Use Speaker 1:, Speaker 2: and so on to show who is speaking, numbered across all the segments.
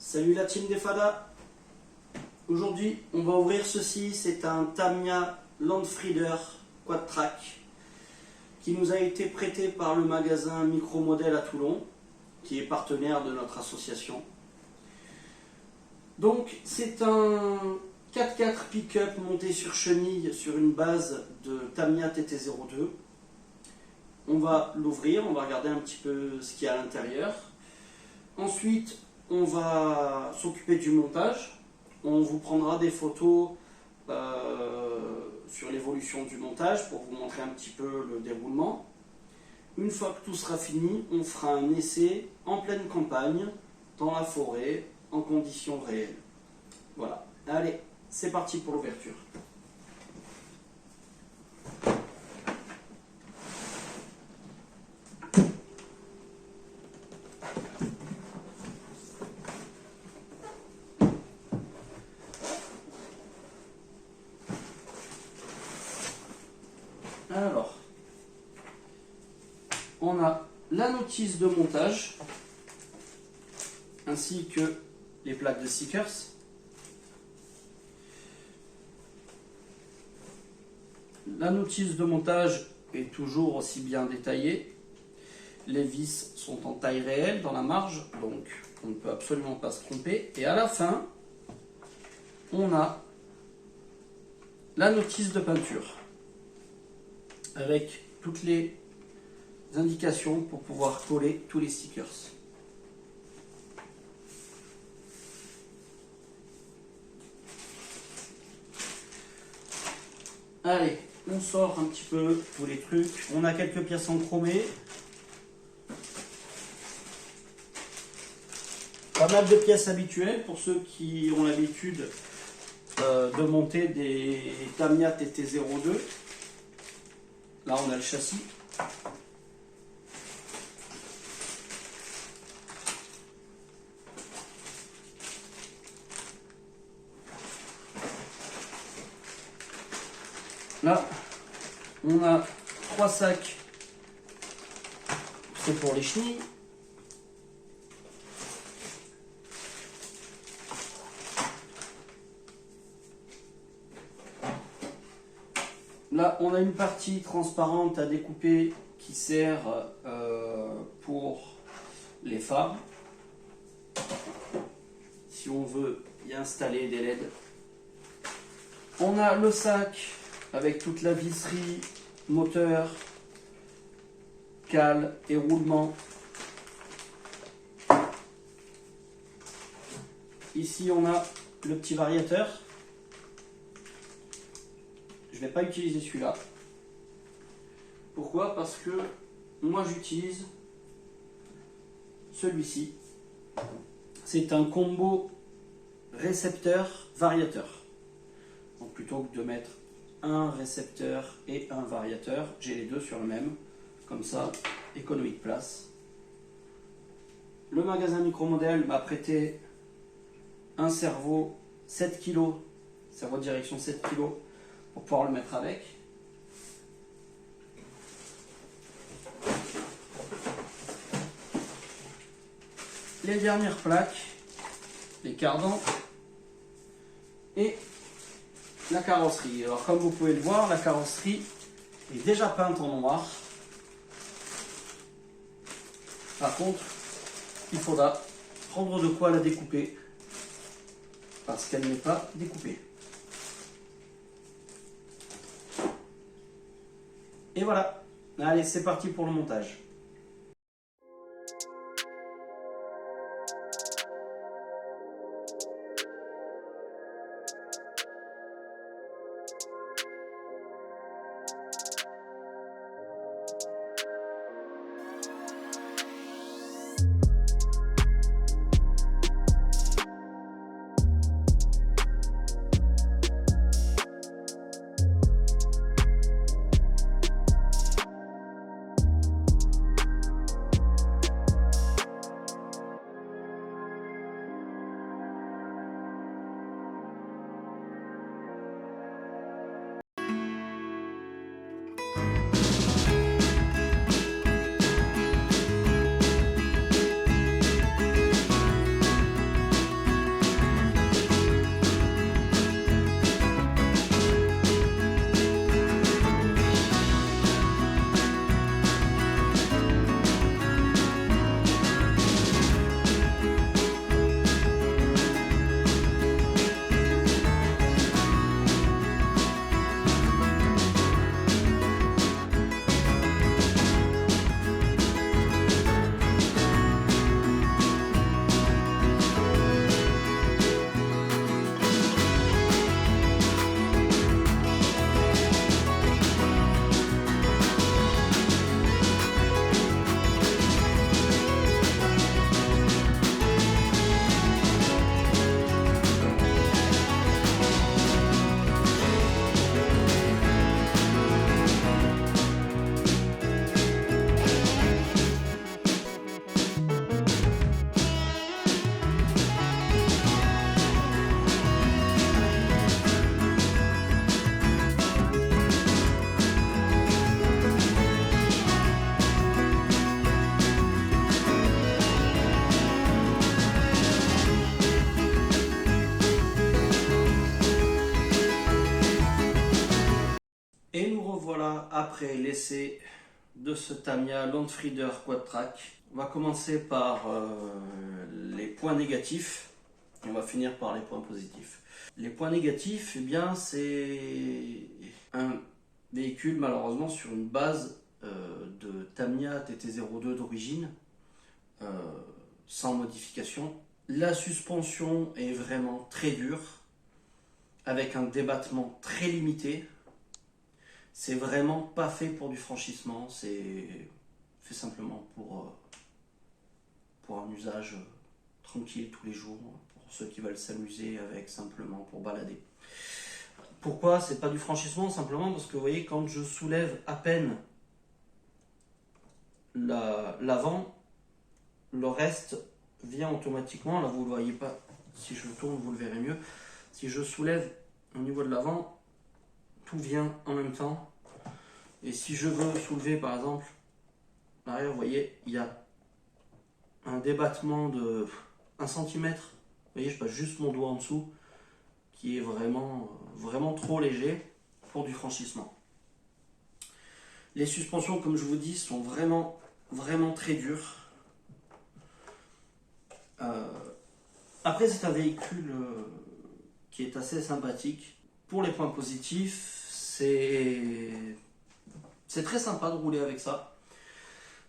Speaker 1: Salut la team des Fada. Aujourd'hui on va ouvrir ceci, c'est un Tamiya Landfrieder Quad-Track qui nous a été prêté par le magasin Micro-Modèle à Toulon, qui est partenaire de notre association. Donc c'est un 4x4 pick-up monté sur chenille sur une base de Tamiya TT02. On va l'ouvrir, on va regarder un petit peu ce qu'il y a à l'intérieur. Ensuite, on va s'occuper du montage. On vous prendra des photos sur l'évolution du montage pour vous montrer un petit peu le déroulement. Une fois que tout sera fini, on fera un essai en pleine campagne, dans la forêt, en conditions réelles. Voilà. Allez, c'est parti pour l'ouverture. Alors, on a la notice de montage, ainsi que les plaques de stickers. La notice de montage est toujours aussi bien détaillée. Les vis sont en taille réelle dans la marge, donc on ne peut absolument pas se tromper. Et à la fin, on a la notice de peinture, avec toutes les indications pour pouvoir coller tous les stickers. Allez, on sort un petit peu tous les trucs. On a quelques pièces en chromé. Pas mal de pièces habituelles pour ceux qui ont l'habitude de monter des Tamiya TT02. Là, on a le châssis. Là, on a 3 sacs. C'est pour les chenilles. Là, on a une partie transparente à découper qui sert pour les phares. Si on veut y installer des LED. On a le sac avec toute la visserie, moteur, cale et roulement. Ici, on a le petit variateur. Je ne vais pas utiliser celui-là. Pourquoi? Parce que moi j'utilise celui-ci. C'est un combo récepteur-variateur. Donc plutôt que de mettre un récepteur et un variateur, j'ai les deux sur le même. Comme ça, économie de place. Le magasin Micro-Modèle m'a prêté un cerveau 7 kg, cerveau de direction 7 kg, pour pouvoir le mettre avec. Les dernières plaques, les cardans et la carrosserie. Alors comme vous pouvez le voir, la carrosserie est déjà peinte en noir. Par contre, il faudra prendre de quoi la découper parce qu'elle n'est pas découpée. Et voilà, allez, c'est parti pour le montage. après l'essai de ce Tamiya Landfrieder Quad Track. On va commencer par les points négatifs et on va finir par les points positifs. Les points négatifs, eh bien, c'est un véhicule malheureusement sur une base de Tamiya TT02 d'origine, sans modification. La suspension est vraiment très dure, avec un débattement très limité. C'est vraiment pas fait pour du franchissement, c'est fait simplement pour un usage tranquille tous les jours, pour ceux qui veulent s'amuser avec, simplement pour balader. Pourquoi c'est pas du franchissement? Simplement parce que vous voyez, quand je soulève à peine l'avant, le reste vient automatiquement. Là vous le voyez pas, si je tourne vous le verrez mieux. Si je soulève au niveau de l'avant, tout vient en même temps. Et si je veux soulever par exemple l'arrière, vous voyez, il y a un débattement de 1 cm. Vous voyez, je passe juste mon doigt en dessous, qui est vraiment trop léger pour du franchissement. Les suspensions, comme je vous dis, sont vraiment très dures. Après, c'est un véhicule qui est assez sympathique. Pour les points positifs, c'est très sympa de rouler avec ça.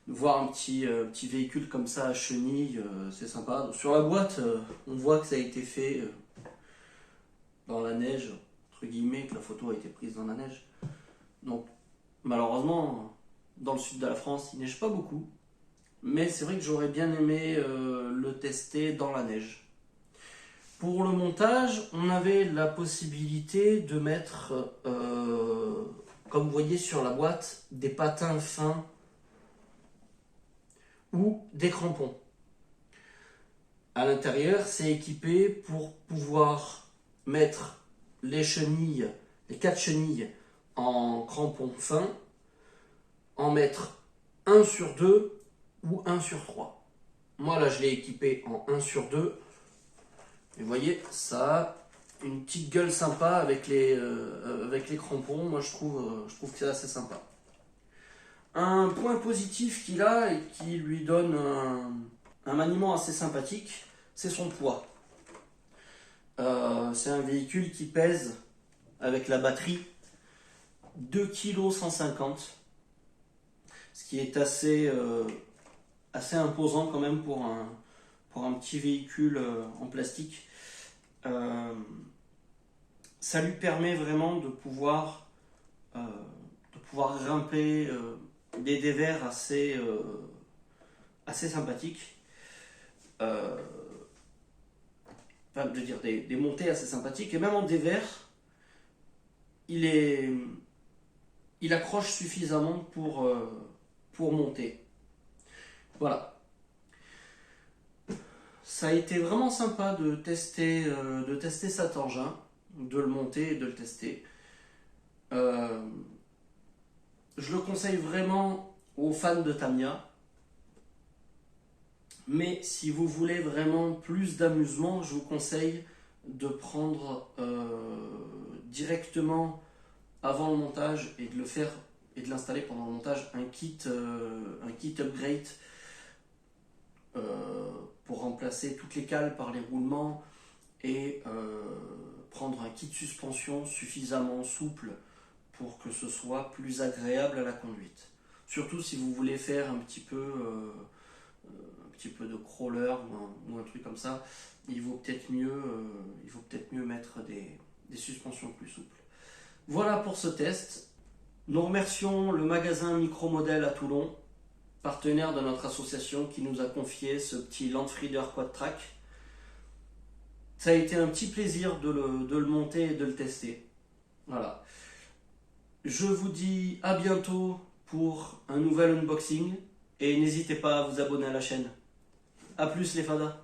Speaker 1: Voir un petit véhicule comme ça à chenille, c'est sympa. Sur la boîte, on voit que ça a été fait dans la neige, entre guillemets, que la photo a été prise dans la neige. Donc, malheureusement, dans le sud de la France, il neige pas beaucoup. Mais c'est vrai que j'aurais bien aimé le tester dans la neige. Pour le montage, on avait la possibilité de mettre, comme vous voyez sur la boîte, des patins fins ou des crampons. À l'intérieur, c'est équipé pour pouvoir mettre les chenilles, les 4 chenilles en crampons fins, en mettre 1 sur 2 ou 1 sur 3. Moi là je l'ai équipé en 1 sur 2. Et vous voyez, ça a une petite gueule sympa avec les crampons. Moi je trouve que c'est assez sympa. Un point positif qu'il a et qui lui donne un maniement assez sympathique, c'est son poids. C'est un véhicule qui pèse, avec la batterie, 2,150 kg. Ce qui est assez imposant quand même pour un petit véhicule en plastique. Ça lui permet vraiment de pouvoir grimper des dévers assez sympathiques. Enfin, je veux dire des montées assez sympathiques. Et même en dévers, il accroche suffisamment pour monter. Voilà. Ça a été vraiment sympa de tester cet engin, de le monter et de le tester. Je le conseille vraiment aux fans de Tamiya. Mais si vous voulez vraiment plus d'amusement, je vous conseille de prendre directement avant le montage et de le faire et de l'installer pendant le montage un kit upgrade pour remplacer toutes les cales par les roulements et prendre un kit suspension suffisamment souple pour que ce soit plus agréable à la conduite. Surtout si vous voulez faire un petit peu de crawler ou un truc comme ça, il vaut peut-être mieux mettre des suspensions plus souples. Voilà pour ce test. Nous remercions le magasin Micromodèle à Toulon, partenaire de notre association, qui nous a confié ce petit Landfrieder Quad Track. Ça a été un petit plaisir de le monter et de le tester. Voilà. Je vous dis à bientôt pour un nouvel unboxing et n'hésitez pas à vous abonner à la chaîne. A plus les fadas.